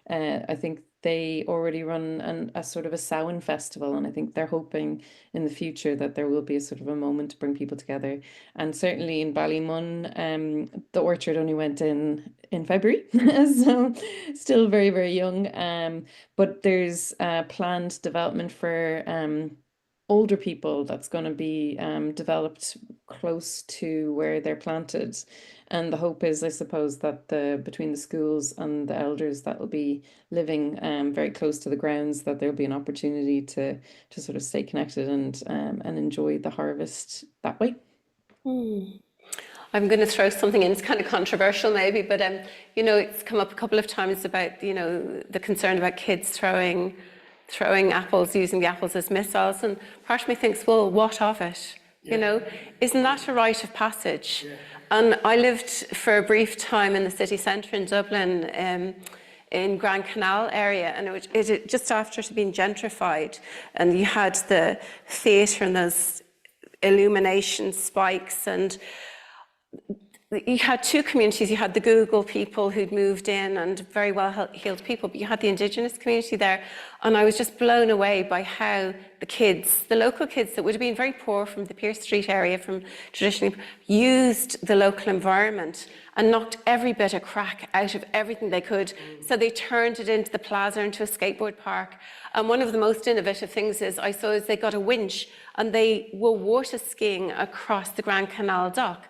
I think they already run a sort of a Samhain festival, and I think they're hoping in the future that there will be a sort of a moment to bring people together. And certainly in Ballymun, the orchard only went in February, so still very, very young. But there's planned development for older people that's going to be developed close to where they're planted. And the hope is, I suppose, that between the schools and the elders that will be living very close to the grounds, that there'll be an opportunity to sort of stay connected and enjoy the harvest that way. I'm going to throw something in. It's kind of controversial, maybe, but it's come up a couple of times about the concern about kids throwing apples, using the apples as missiles, and part of me thinks, well, what of it? Isn't that a rite of passage? Yeah. And I lived for a brief time in the city centre in Dublin, in Grand Canal area, and it just after it had been gentrified, and you had the theatre and those illumination spikes, and you had two communities. You had the Google people who'd moved in and very well-heeled people, but you had the Indigenous community there. And I was just blown away by how the local kids that would have been very poor from the Pierce Street area, from traditionally, used the local environment and knocked every bit of crack out of everything they could. So they turned it into the plaza, into a skateboard park. And one of the most innovative things I saw is they got a winch and they were water skiing across the Grand Canal dock.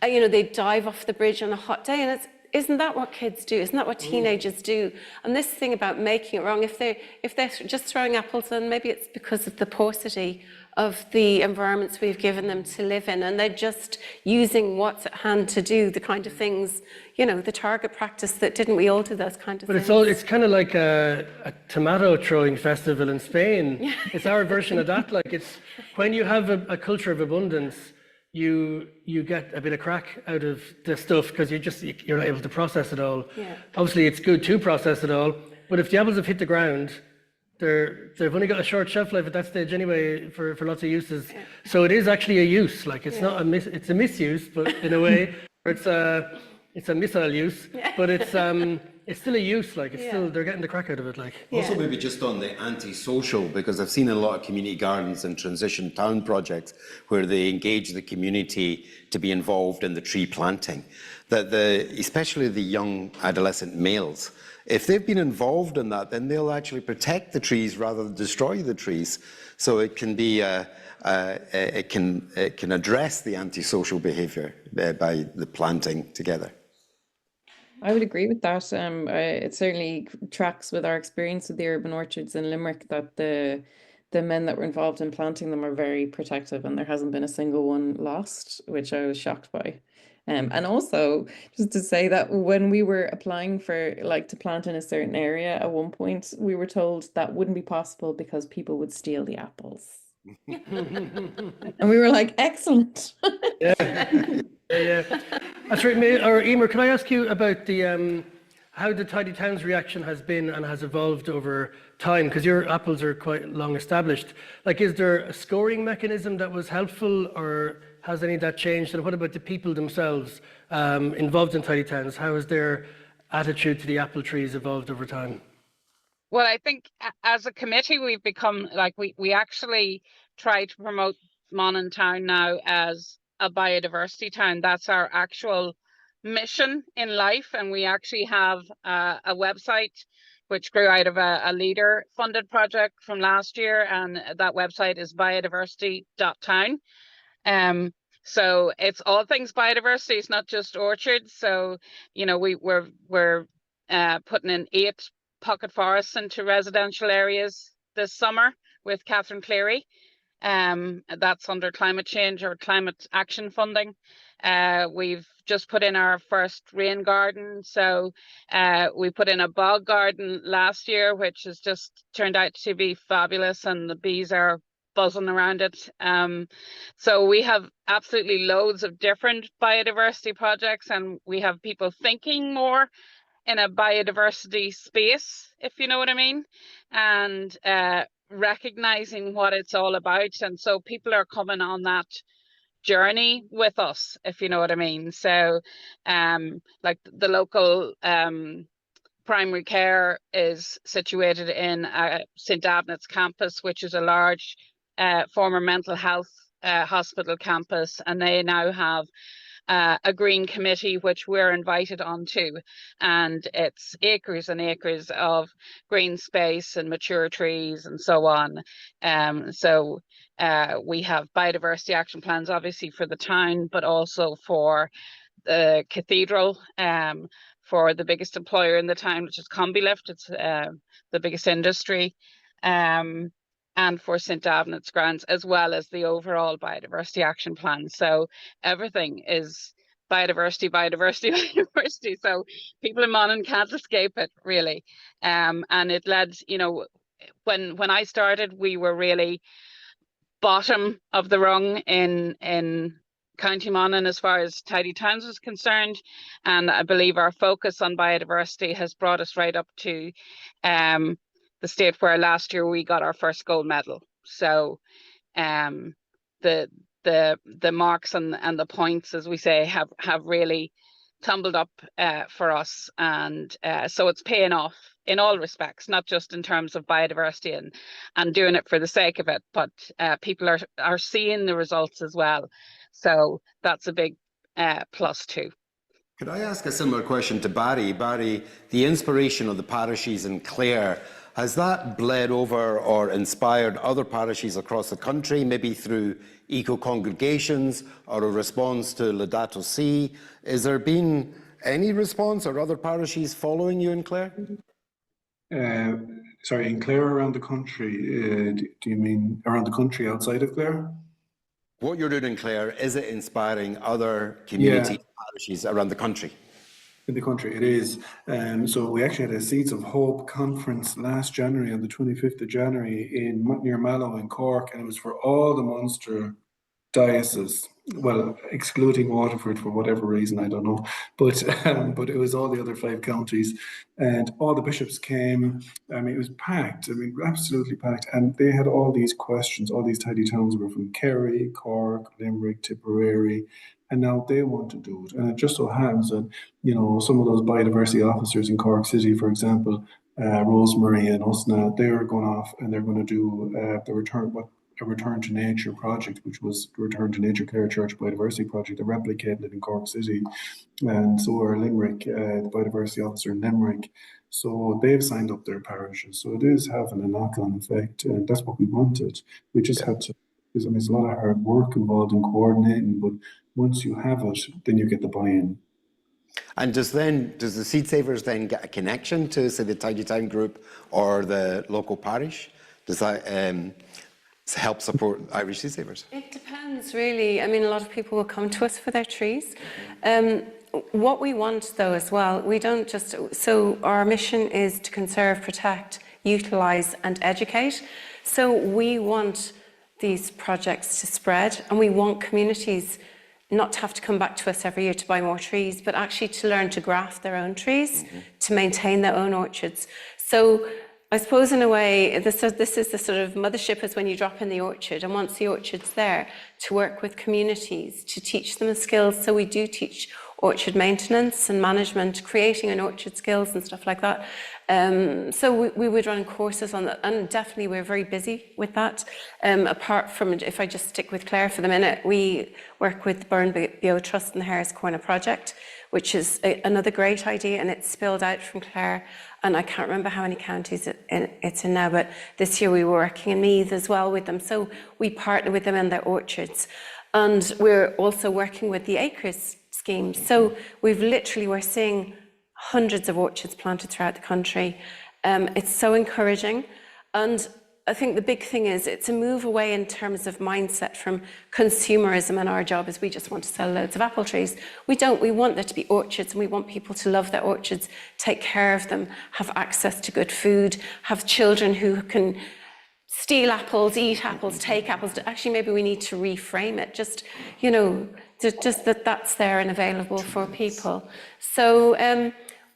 They dive off the bridge on a hot day, and isn't that what kids do? Isn't that what teenagers do? And this thing about making it wrong, if they're just throwing apples, then maybe it's because of the paucity of the environments we've given them to live in, and they're just using what's at hand to do the kind of things, the target practice that didn't we all do those kind of things? But it's kind of like a tomato throwing festival in Spain. Yeah. It's our version of that. Like, it's when you have a culture of abundance, you get a bit of crack out of the stuff because you're not able to process it all. Yeah. Obviously, it's good to process it all, but if the apples have hit the ground, they've only got a short shelf life at that stage anyway for lots of uses. Yeah. So it is actually a use. Like, it's not it's a misuse, but in a way, it's a missile use. Yeah. But it's still a use. Like, still, they're getting the crack out of it. Like, also maybe just on the anti-social, because I've seen a lot of community gardens and transition town projects where they engage the community to be involved in the tree planting. That especially the young adolescent males, if they've been involved in that, then they'll actually protect the trees rather than destroy the trees. So it can be it can address the antisocial behaviour by the planting together. I would agree with that. It certainly tracks with our experience with the urban orchards in Limerick that the men that were involved in planting them are very protective, and there hasn't been a single one lost, which I was shocked by. And also, just to say that when we were applying for to plant in a certain area, at one point we were told that wouldn't be possible because people would steal the apples. And we were like, excellent. Yeah. That's right. Or Emer, can I ask you about the how the Tidy Towns reaction has been and has evolved over time? Because your apples are quite long established. Like, is there a scoring mechanism that was helpful, or has any of that changed? And what about the people themselves involved in Tidy Towns? How has their attitude to the apple trees evolved over time? Well, I think as a committee, we've become we actually try to promote Monaghan Town now as a biodiversity town. That's our actual mission in life, and we actually have a website which grew out of a leader funded project from last year, and that website is biodiversity.town. So it's all things biodiversity. It's not just orchards. So we're putting in 8 pocket forests into residential areas this summer with Catherine Cleary. That's under climate change or climate action funding. We've just put in our first rain garden. So we put in a bog garden last year, which has just turned out to be fabulous, and the bees are buzzing around it. So we have absolutely loads of different biodiversity projects, and we have people thinking more in a biodiversity space, if you know what I mean, and recognizing what it's all about. And so people are coming on that journey with us, if you know what I mean. So like the local primary care is situated in St. Avnet's campus, which is a large former mental health hospital campus, and they now have a green committee which we're invited onto, and it's acres and acres of green space and mature trees and so on. So we have biodiversity action plans obviously for the town, but also for the cathedral, for the biggest employer in the town, which is Combi-Lift. It's the biggest industry, and for St. Avnet's grounds, as well as the overall biodiversity action plan. So everything is biodiversity, biodiversity, biodiversity. So people in Monaghan can't escape it, really. And it led, you know, when I started, we were really bottom of the rung in County Monaghan as far as tidy towns is concerned, and I believe our focus on biodiversity has brought us right up to the state where last year we got our first gold medal. So the marks and the points, as we say, have really tumbled up for us, and so it's paying off in all respects, not just in terms of biodiversity and doing it for the sake of it, but people are seeing the results as well. So that's a big plus too. Could I ask a similar question to Barry? Barry, the inspiration of the parishes in Clare, has that bled over or inspired other parishes across the country, maybe through eco-congregations or a response to Laudato Si? Has there been any response or other parishes following you in Clare? Sorry, in Clare around the country, do you mean around the country outside of Clare? What you're doing in Clare, is it inspiring other community parishes around the country? In the country, it is. So we actually had a Seeds of Hope conference last January, on the 25th of January, near Mallow in Cork, and it was for all the Munster dioceses. Well, excluding Waterford for whatever reason, I don't know, but it was all the other 5 counties, and all the bishops came. I mean, it was packed. I mean, absolutely packed, and they had all these questions. All these tidy towns were from Kerry, Cork, Limerick, Tipperary, and now they want to do it. And it just so happens that, you know, some of those biodiversity officers in Cork City, for example, Rosemary and Usna, they are going off and they're going to do a Return to Nature project, which was the Return to Nature Clare Church Biodiversity Project. They're replicating it in Cork City, and so are Limerick, the biodiversity officer in Limerick. So they've signed up their parishes. So it is having a knock-on effect, and that's what we wanted. We just had to, because I mean, there's a lot of hard work involved in coordinating, but once you have it, then you get the buy-in. And does the Seed Savers then get a connection to, say, the Tidy Town group or the local parish? Does that help support Irish Seed Savers? It depends, really. I mean, a lot of people will come to us for their trees. What we want, though, as well, we don't just... So our mission is to conserve, protect, utilise and educate. So we want these projects to spread, and we want communities not to have to come back to us every year to buy more trees, but actually to learn to graft their own trees, to maintain their own orchards. So I suppose in a way, this is the sort of mothership, is when you drop in the orchard, and once the orchard's there, to work with communities, to teach them the skills. So we do teach orchard maintenance and management, creating an orchard skills and stuff like that. So we would run courses on that, and definitely we're very busy with that. Apart from, if I just stick with Clare for the minute, we work with Burn Bio Trust and the Harris Corner Project, which is another great idea, and it's spilled out from Clare, and I can't remember how many counties it's in now, but this year we were working in Meath as well with them. So we partner with them in their orchards, and we're also working with the Acres scheme. So we're seeing hundreds of orchards planted throughout the country. It's so encouraging, and I think the big thing is it's a move away in terms of mindset from consumerism, and our job is we just want to sell loads of apple trees. We don't. We want there to be orchards, and we want people to love their orchards, take care of them, have access to good food, have children who can steal apples, eat apples, take apples. Actually, maybe we need to reframe it. Just, you know, just that's there and available for people. So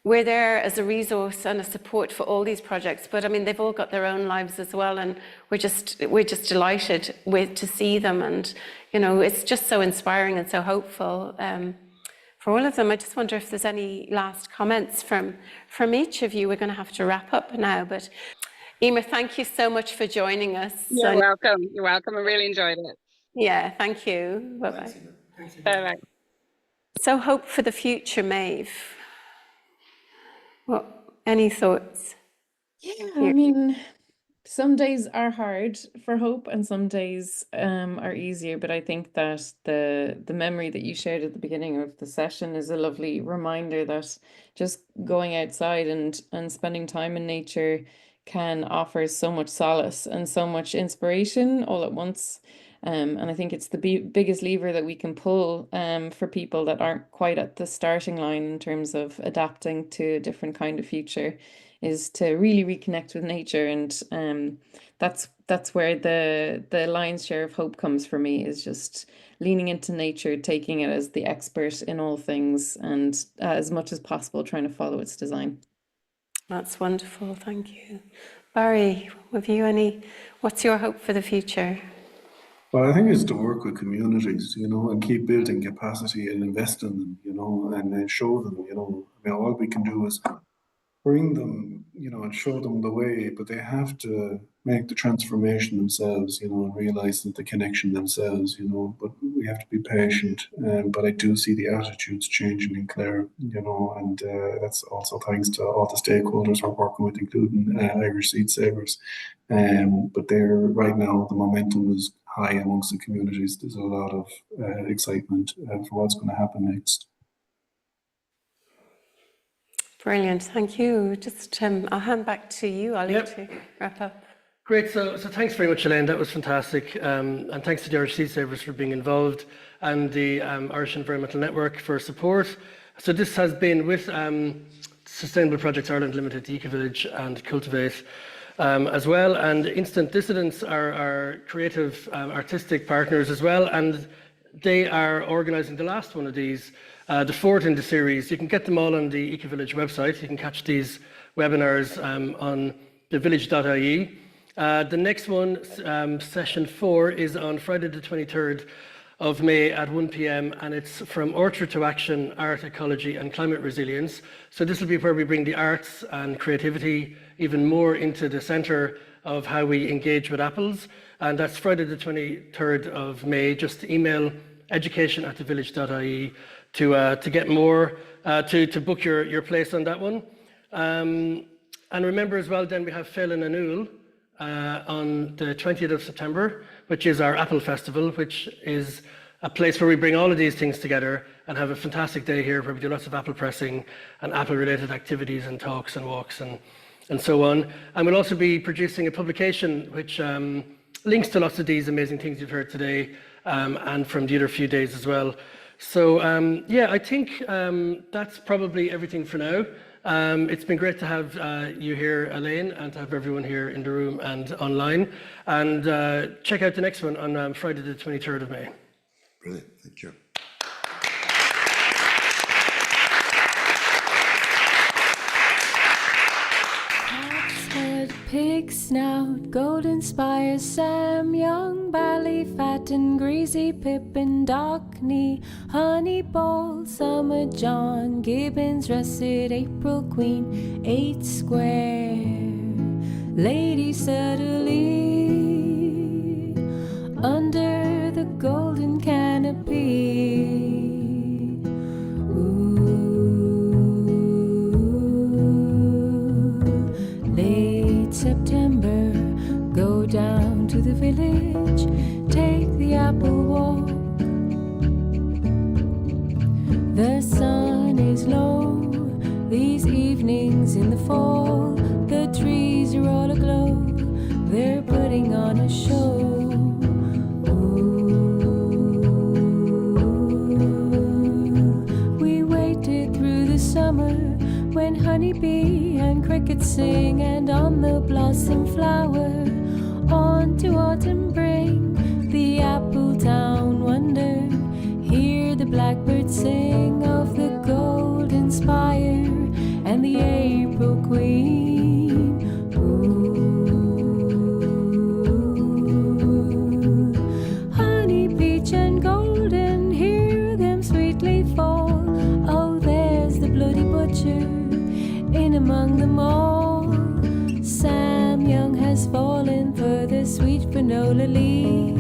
we're there as a resource and a support for all these projects, but I mean, they've all got their own lives as well, and we're just delighted to see them, and you know, it's just so inspiring and so hopeful for all of them. I just wonder if there's any last comments from each of you. We're going to have to wrap up now, but Emer, thank you so much for joining us. You're welcome. You're welcome. I really enjoyed it. Yeah, thank you. Bye-bye. Bye-bye. So hope for the future, Maeve. What, any thoughts? Yeah, I mean, some days are hard for hope and some days are easier, but I think that the memory that you shared at the beginning of the session is a lovely reminder that just going outside and spending time in nature can offer so much solace and so much inspiration all at once. And I think it's the biggest lever that we can pull for people that aren't quite at the starting line in terms of adapting to a different kind of future, is to really reconnect with nature. And that's where the lion's share of hope comes for me, is just leaning into nature, taking it as the expert in all things, and as much as possible trying to follow its design. That's wonderful, thank you. Barry, have you what's your hope for the future? Well, I think it's to work with communities, you know, and keep building capacity and invest in them, you know, and then show them, you know, I mean, all we can do is bring them, you know, and show them the way, but they have to make the transformation themselves, you know, and realize that the connection themselves, you know, but we have to be patient. But I do see the attitudes changing in Clare, you know, and that's also thanks to all the stakeholders we're working with, including Irish Seed Savers. But right now, the momentum is high amongst the communities. There's a lot of excitement for what's going to happen next. Brilliant, thank you. Just I'll hand back to you, Ollie, to wrap up. Great, so thanks very much, Elaine, that was fantastic. And thanks to the Irish Seed Savers for being involved, and the Irish Environmental Network for support. So this has been with Sustainable Projects Ireland Limited, the Eco-Village and Cultivate as well, and Instant Dissidents are our creative artistic partners as well, and they are organising the last one of these, the fourth in the series. You can get them all on the Eco-Village website. You can catch these webinars on thevillage.ie. The next one, session 4, is on Friday the 23rd of May at 1 p.m. and it's from Orchard to Action, Art, Ecology and Climate Resilience. So this will be where we bring the arts and creativity even more into the centre of how we engage with apples. And that's Friday the 23rd of May. Just email education@thevillage.ie to get more, to book your place on that one. And remember as well, then we have Fellin and Úlla on the 20th of September, which is our Apple Festival, which is a place where we bring all of these things together and have a fantastic day here where we do lots of apple pressing and apple-related activities and talks and walks and so on. And we'll also be producing a publication which links to lots of these amazing things you've heard today and from the other few days as well. So yeah, I think that's probably everything for now. It's been great to have you here, Elaine, and to have everyone here in the room and online. And check out the next one on Friday the 23rd of May. Brilliant, thank you. Head, pig snout, golden spire, Sam Young, Bally, fat and greasy, Pippin, Dockney, Honey Ball, Summer John, Gibbons, Russet, April Queen, 8 Square, Lady Suddenly, under the golden canopy. September, go down to the village, take the apple walk. The sun is low these evenings in the fall. The trees are all aglow, they're putting on a show. Ooh, we waited through the summer when honeybee and crickets sing, and on the blossom flower, on to autumn bring the apple town wonder. Hear the blackbird sing of the golden spire and canola lee,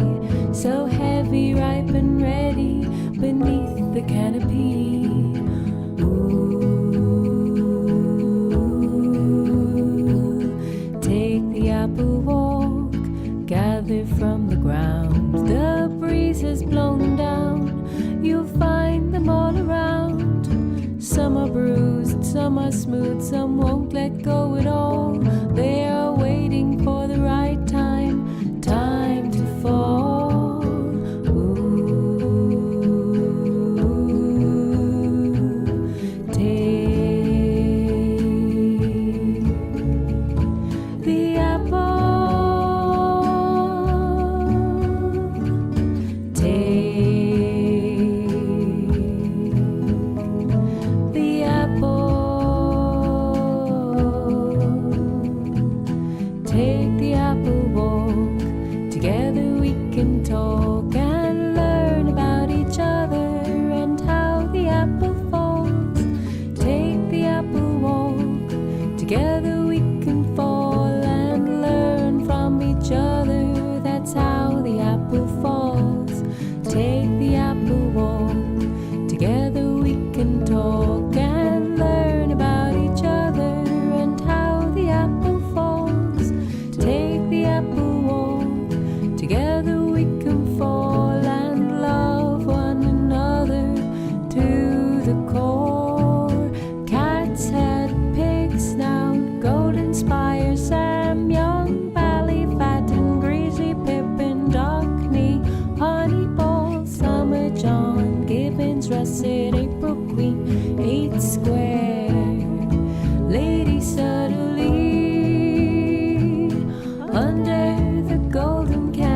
so heavy, ripe and ready beneath the canopy. Ooh, take the apple walk, gather from the ground. The breeze has blown them down, you'll find them all around. Some are bruised, some are smooth, some won't let go at all. They are waiting for the right time, time to fall. Ooh, take the apple, take the apple, take the apple walk. Together we can talk and learn about each other and how the apple falls. Take the apple walk. Together we can fall and learn from each other. That's how the apple falls. Take the apple walk. Together we can talk and learn about each other and how the apple falls. Take the apple walk. Together we can fall and love one another to the core. Cat's head, pig's snout, golden spire, Sam Young, Bally, Fat and Greasy, Pippin, Dockney, Honey Ball, Summer John, Gibbons, Russet, April Queen, 8 Square, Lady Sutherland, under the golden canopy.